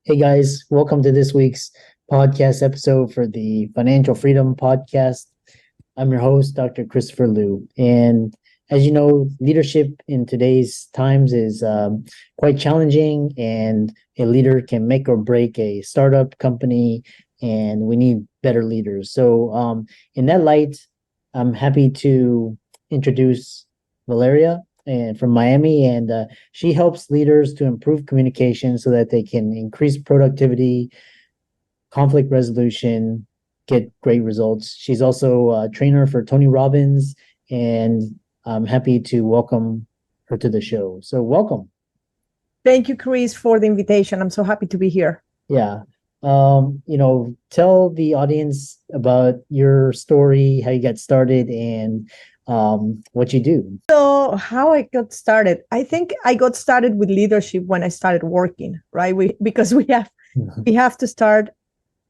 Hey guys, welcome to this week's podcast episode for the Financial Freedom Podcast. I'm your host, Dr. Christopher Liu. And as you know, leadership in today's times is quite challenging, and a leader can make or break a startup company, and we need better leaders. In that light, I'm happy to introduce Valeria and from Miami, and she helps leaders to improve communication so that they can increase productivity, conflict resolution, get great results. She's also a trainer for Tony Robbins, and I'm happy to welcome her to the show. So, welcome. Thank you, Chris, for the invitation. I'm so happy to be here. Yeah. Tell the audience about your story, how you got started, and what you do. So, how I got started, I think I got started with leadership when I started working, right? Because we have to start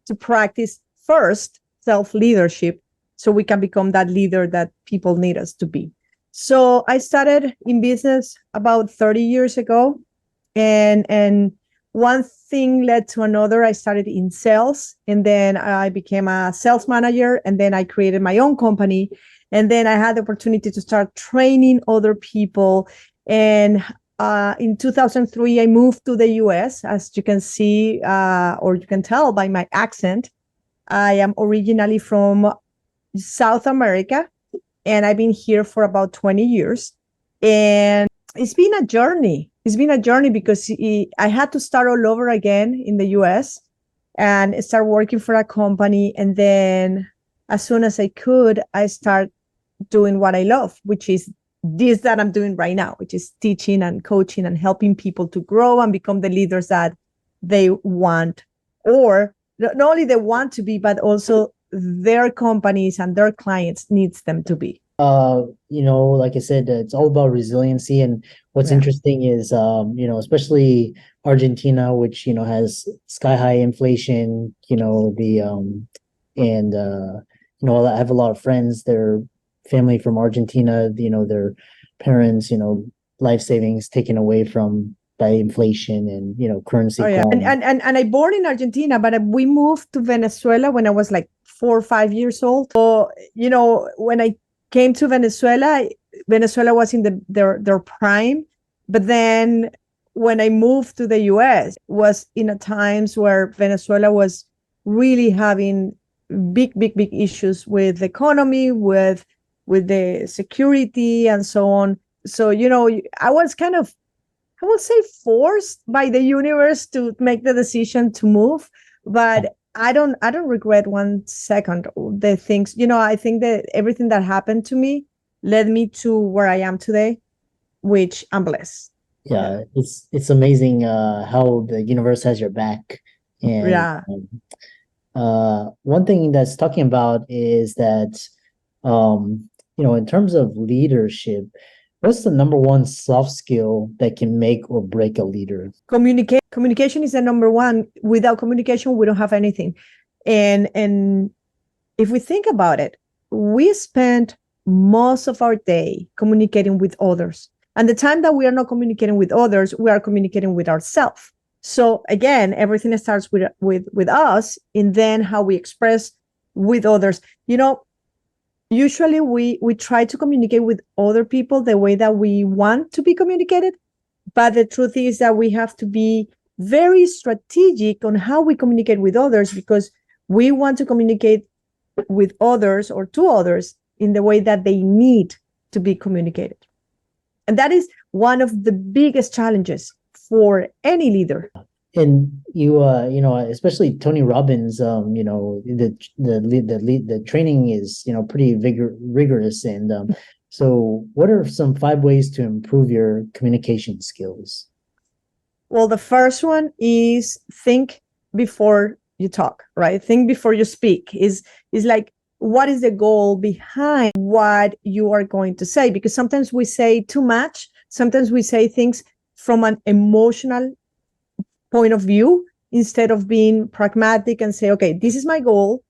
to practice first self-leadership so we can become that leader that people need us to be. So, I started in business about 30 years ago, and one thing led to another. I started in sales, and then I became a sales manager, and then I created my own company. And then I had the opportunity to start training other people. And in 2003, I moved to the US. As you can see, or you can tell by my accent, I am originally from South America, and I've been here for about 20 years. And it's been a journey. It's been a journey because I had to start all over again in the US and start working for a company. And then as soon as I could, I start doing what I love, which is this that I'm doing right now, which is teaching and coaching and helping people to grow and become the leaders that they want, or not only they want to be, but also their companies and their clients needs them to be. Like I said, it's all about resiliency. And what's interesting is, especially Argentina, which, has sky high inflation, I have a lot of friends, they're family from Argentina, their parents, life savings taken away from by inflation and, currency. Oh, yeah. And I born in Argentina, but we moved to Venezuela when I was like 4 or 5 years old. So, when I came to Venezuela, Venezuela was in their prime. But then when I moved to the US, was in a times where Venezuela was really having big issues with the economy, with the security and so on. So, I was kind of, I would say, forced by the universe to make the decision to move. But I don't regret 1 second the things. I think that everything that happened to me led me to where I am today, which I'm blessed. Yeah, it's amazing how the universe has your back. And Yeah. One thing that's talking about is that in terms of leadership, what's the number one soft skill that can make or break a leader? Communication is the number one. Without communication, we don't have anything. And if we think about it, we spend most of our day communicating with others. And the time that we are not communicating with others, we are communicating with ourselves. So again, everything starts with us, and then how we express with others. Usually we try to communicate with other people the way that we want to be communicated. But the truth is that we have to be very strategic on how we communicate with others, because we want to communicate with others or to others in the way that they need to be communicated. And that is one of the biggest challenges for any leader. And especially Tony Robbins, the training is, pretty rigorous. And so what are some 5 ways to improve your communication skills? Well, the first one is think before you talk, right? Think before you speak. Is like, what is the goal behind what you are going to say? Because sometimes we say too much. Sometimes we say things from an emotional point of view instead of being pragmatic and say, okay, this is my goal,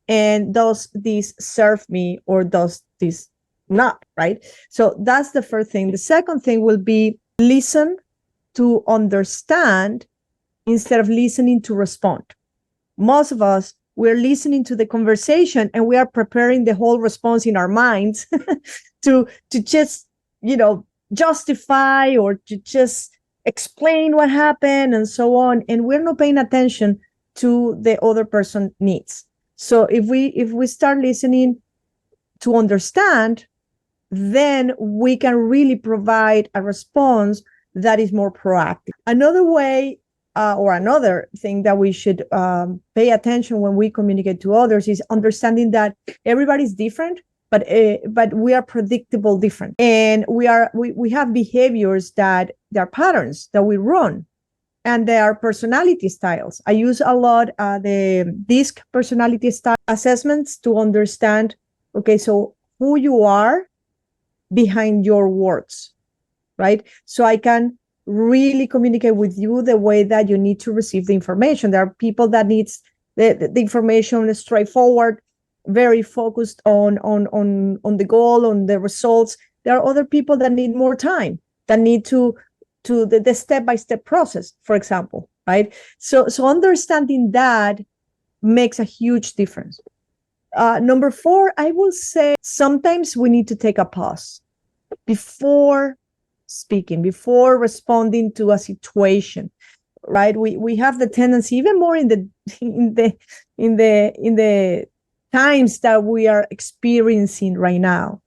and does this serve me or does this not, right? So that's the first thing. The second thing will be listen to understand instead of listening to respond. Most of us, we're listening to the conversation and we are preparing the whole response in our minds to just, justify or to just explain what happened and so on. And we're not paying attention to the other person's needs. So if we start listening to understand, then we can really provide a response that is more proactive. Another way or another thing that we should pay attention when we communicate to others is understanding that everybody's different, but we are predictable different, and we have behaviors that there are patterns that we run, and there are personality styles. I use a lot the DISC personality style assessments to understand, okay, so who you are behind your words, right? So I can really communicate with you the way that you need to receive the information. There are people that needs the information straightforward, very focused on the goal, on the results. There are other people that need more time, that need to the step-by-step process, for example, right? So understanding that makes a huge difference. Number 4, I will say sometimes we need to take a pause before speaking, before responding to a situation, right? We have the tendency, even more in the times that we are experiencing right now,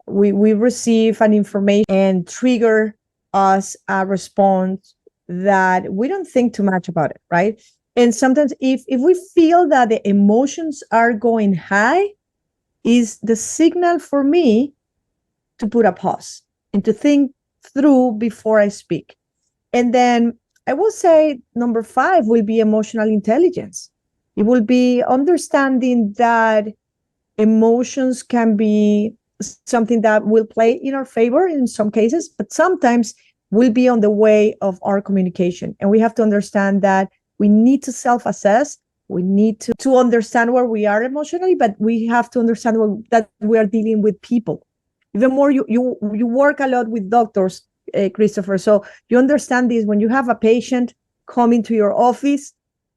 we receive an information and trigger us a response that we don't think too much about it, right? And sometimes if we feel that the emotions are going high, is the signal for me to put a pause and to think through before I speak. And then I will say number 5 will be emotional intelligence. It will be understanding that emotions can be something that will play in our favor in some cases, but sometimes will be on the way of our communication. And we have to understand that we need to self-assess. We need to understand where we are emotionally, but we have to understand that we are dealing with people. Even more, you work a lot with doctors, Christopher. So you understand this. When you have a patient coming to your office,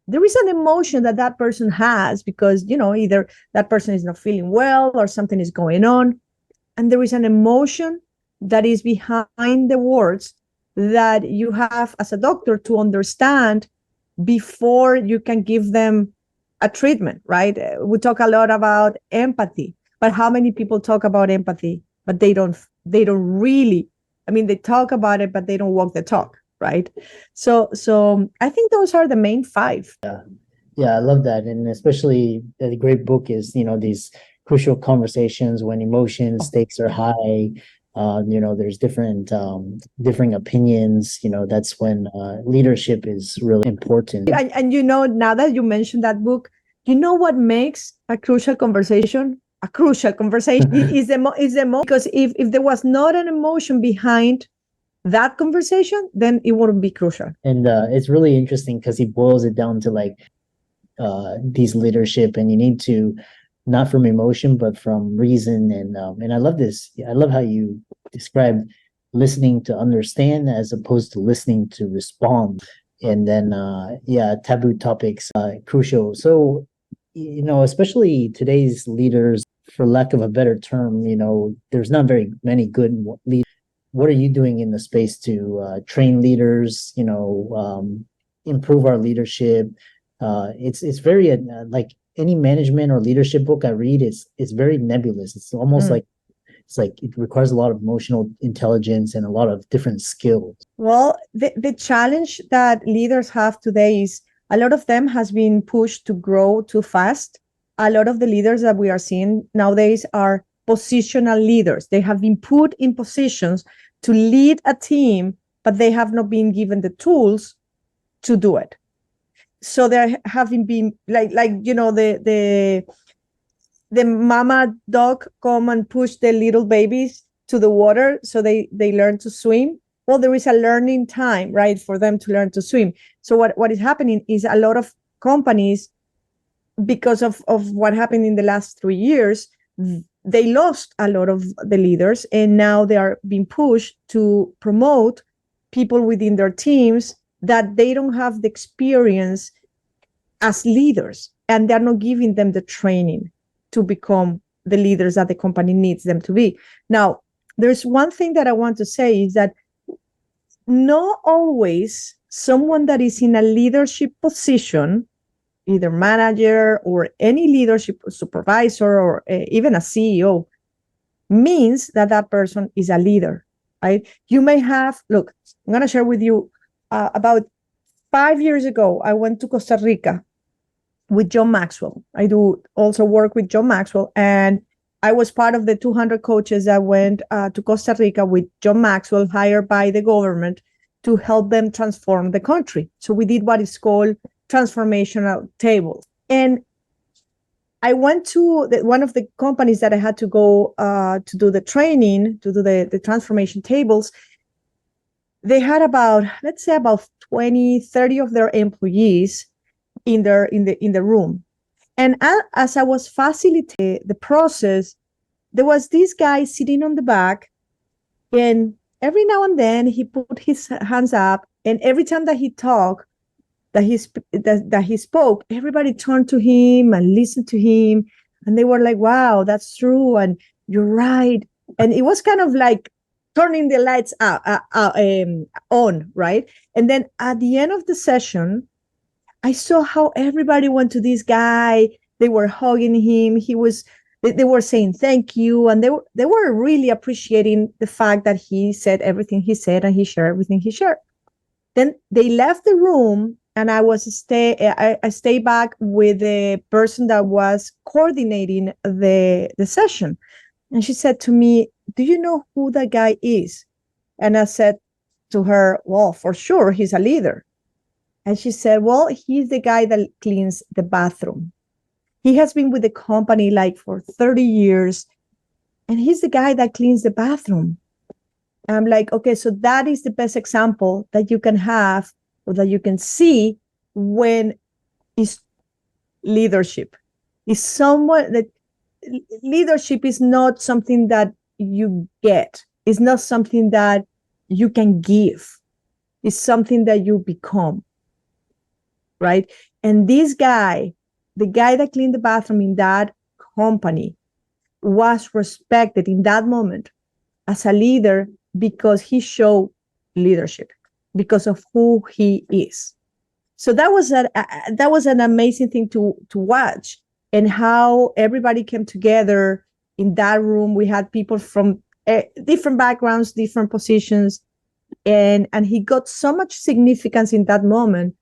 there is an emotion that person has because, either that person is not feeling well or something is going on. And there is an emotion that is behind the words that you have as a doctor to understand before you can give them a treatment, right? We talk a lot about empathy, but how many people talk about empathy, but they don't really, they talk about it, but they don't walk the talk, right? So I think those are the main 5. Yeah, I love that. And especially the great book is, these crucial conversations when emotion stakes are high. There's different differing opinions. That's when leadership is really important. And now that you mentioned that book, what makes a crucial conversation a crucial conversation is because if there was not an emotion behind that conversation, then it wouldn't be crucial. And it's really interesting because he boils it down to like these leadership, and you need to not from emotion but from reason. And I love this. I love how you describe listening to understand as opposed to listening to respond. And then taboo topics crucial. So especially today's leaders, for lack of a better term, there's not very many good leaders. What are you doing in the space to train leaders, improve our leadership? It's very like any management or leadership book I read is very nebulous. It's almost like it requires a lot of emotional intelligence and a lot of different skills. Well, the challenge that leaders have today is a lot of them has been pushed to grow too fast. A lot of the leaders that we are seeing nowadays are positional leaders. They have been put in positions to lead a team, but they have not been given the tools to do it. So there having been the mama dog come and push the little babies to the water so they learn to swim. Well, there is a learning time, right, for them to learn to swim. So what is happening is a lot of companies, because of what happened in the last 3 years, they lost a lot of the leaders, and now they are being pushed to promote people within their teams that they don't have the experience as leaders, and they're not giving them the training to become the leaders that the company needs them to be. Now, there's one thing that I want to say is that not always someone that is in a leadership position, either manager or any leadership supervisor or even a CEO, means that that person is a leader, right? You may have, look, I'm going to share with you about 5 years ago, I went to Costa Rica with John Maxwell. I do also work with John Maxwell, and I was part of the 200 coaches that went to Costa Rica with John Maxwell, hired by the government to help them transform the country. So we did what is called transformational tables. And I went to one of the companies that I had to go to do the training, to do the transformation tables. They had about, let's say, about 20, 30 of their employees in the room. And as I was facilitating the process, there was this guy sitting on the back, and every now and then he put his hands up, and every time that he talked, that he spoke, everybody turned to him and listened to him, and they were like, "Wow, that's true, and you're right." And it was kind of like turning the lights on, right? And then at the end of the session, I saw how everybody went to this guy. They were hugging him. They were saying thank you, and they were really appreciating the fact that he said everything he said and he shared everything he shared. Then they left the room, and I stayed back with the person that was coordinating the session. And she said to me, "Do you know who that guy is?" And I said to her, "Well, for sure, he's a leader." And she said, "Well, he's the guy that cleans the bathroom. He has been with the company like for 30 years, and he's the guy that cleans the bathroom." I'm like, okay, so that is the best example that you can have or that you can see when is leadership. Is someone that leadership is not something that you get. It's not something that you can give. It's something that you become, right? And this guy, the guy that cleaned the bathroom in that company, was respected in that moment as a leader because he showed leadership, because of who he is. So that was an amazing thing to watch, and how everybody came together in that room. We had people from different backgrounds, different positions, and he got so much significance in that moment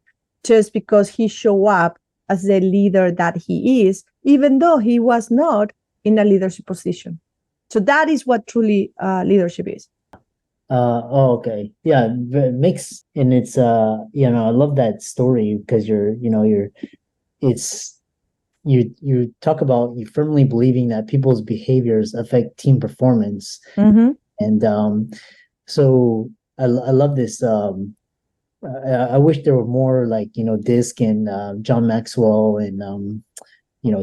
just because he showed up as the leader that he is, even though he was not in a leadership position. So that is what truly leadership is. Okay. Yeah, it makes, and it's I love that story because you talk about you firmly believing that people's behaviors affect team performance. Mm-hmm. And so I love this. I wish there were more like, Disc and John Maxwell and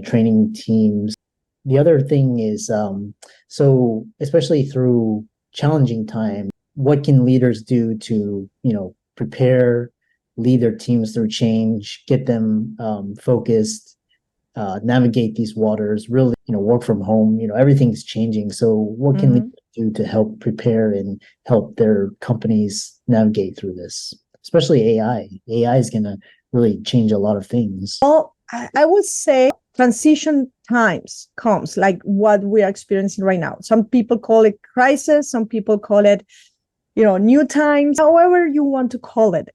training teams. The other thing is, so especially through challenging times, what can leaders do to, prepare, lead their teams through change, get them focused, navigate these waters, really, work from home, everything's changing. So what can leaders do to help prepare and help their companies navigate through this? Especially AI. AI is going to really change a lot of things. Well, I would say transition times comes like what we are experiencing right now. Some people call it crisis. Some people call it, new times, however you want to call it.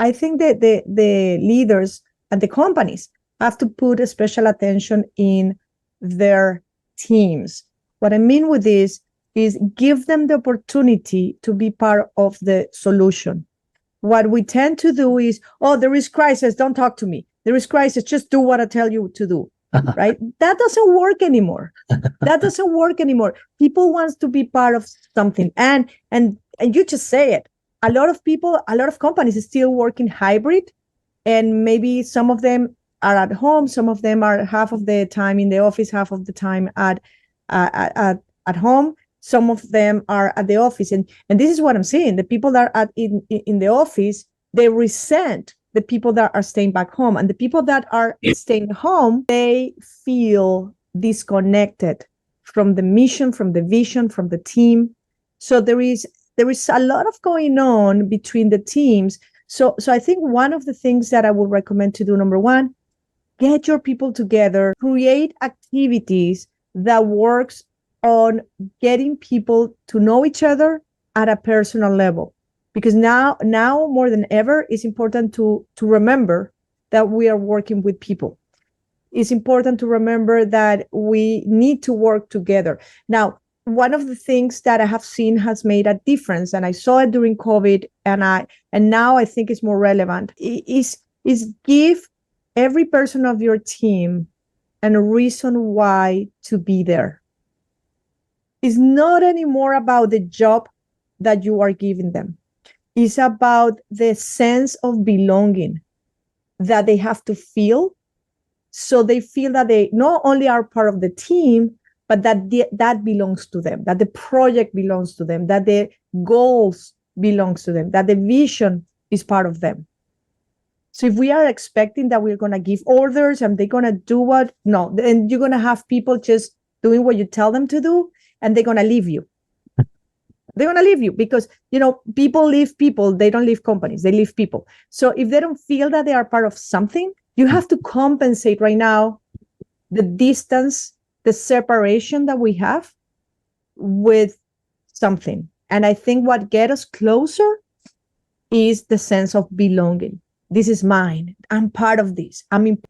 I think that the leaders at the companies have to put a special attention in their teams. What I mean with this is give them the opportunity to be part of the solution. What we tend to do is, oh, there is crisis, don't talk to me. There is crisis, just do what I tell you to do, right? That doesn't work anymore. That doesn't work anymore. People want to be part of something. And you just say it. A lot of companies are still working hybrid, and maybe some of them are at home. Some of them are half of the time in the office, half of the time at home. Some of them are at the office, and this is what I'm saying. The people that are in the office They resent the people that are staying back home. And the people that are staying home, they feel disconnected from the mission, from the vision, from the team. So there is a lot of going on between the teams. So I think one of the things that I would recommend to do, number one, get your people together, create activities that works on getting people to know each other at a personal level. Because now more than ever, it's important to remember that we are working with people. It's important to remember that we need to work together. Now, one of the things that I have seen has made a difference, and I saw it during COVID, and now I think it's more relevant, is give every person of your team a reason why to be there. It's not anymore about the job that you are giving them. It's about the sense of belonging that they have to feel. So they feel that they not only are part of the team, but that belongs to them, that the project belongs to them, that the goals belongs to them, that the vision is part of them. So if we are expecting that we're going to give orders and they're going to do what, no, then you're going to have people just doing what you tell them to do, and they're going to leave you. They're going to leave you because, people leave people. They don't leave companies. They leave people. So if they don't feel that they are part of something, you have to compensate right now the distance, the separation that we have with something. And I think what gets us closer is the sense of belonging. This is mine. I'm part of this. Right?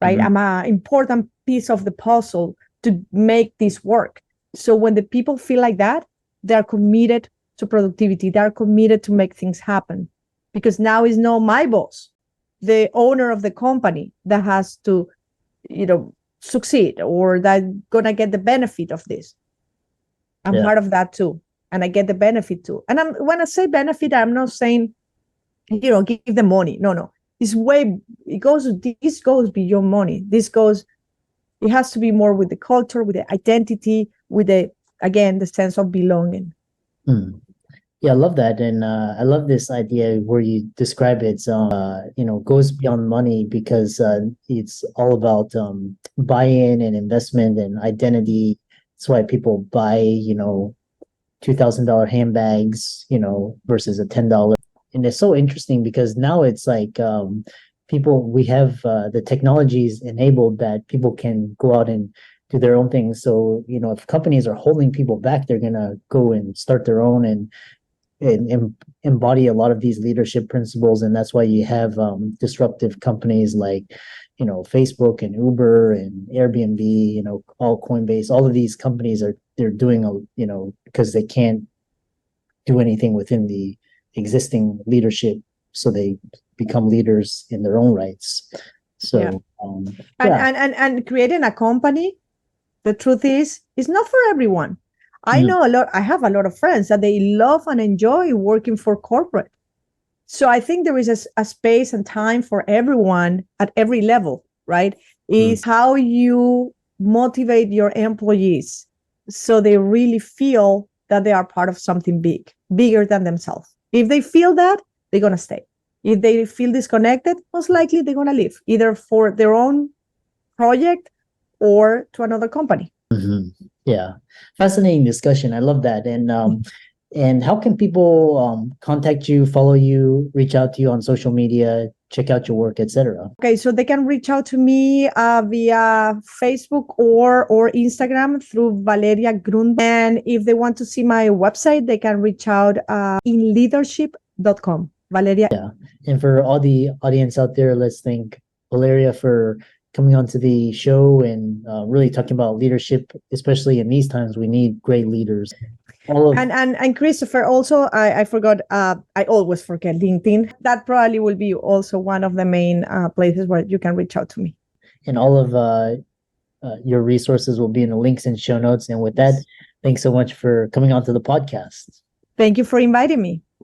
Mm-hmm. I'm an important piece of the puzzle to make this work. So when the people feel like that, they're committed to productivity. They're committed to make things happen, because now it's not my boss, the owner of the company, that has to, succeed or that gonna get the benefit of this. I'm part of that too, and I get the benefit too. And when I say benefit, I'm not saying, give them money. No, this goes beyond money. It has to be more with the culture, with the identity, with the sense of belonging. Yeah, I love that. And I love this idea where you describe it, goes beyond money, because it's all about buy-in and investment and identity. That's why people buy, $2,000 handbags, versus a $10. And it's so interesting because now it's like we have the technologies enabled that people can go out and do their own things. So, if companies are holding people back, they're going to go and start their own and embody a lot of these leadership principles. And that's why you have disruptive companies like, Facebook and Uber and Airbnb, all Coinbase, all of these companies they're doing, because they can't do anything within the existing leadership. So they become leaders in their own rights. So, and creating a company, the truth is, it's not for everyone. I know I have a lot of friends that they love and enjoy working for corporate. So I think there is a space and time for everyone at every level, right? Is how you motivate your employees so they really feel that they are part of something bigger than themselves. If they feel that, they're going to stay. If they feel disconnected, most likely they're going to leave, either for their own project or to another company. Mm-hmm. Yeah. Fascinating discussion. I love that. And how can people contact you, follow you, reach out to you on social media, check out your work, etc.? Okay, so they can reach out to me via Facebook or Instagram through Valeria Grunbaum. And if they want to see my website, they can reach out enlightening.com. Valeria. Yeah. And for all the audience out there, let's thank Valeria for coming onto the show and really talking about leadership, especially in these times. We need great leaders. And Christopher, also, I forgot, I always forget LinkedIn. That probably will be also one of the main places where you can reach out to me. And all of your resources will be in the links and show notes. And with that, thanks so much for coming onto the podcast. Thank you for inviting me.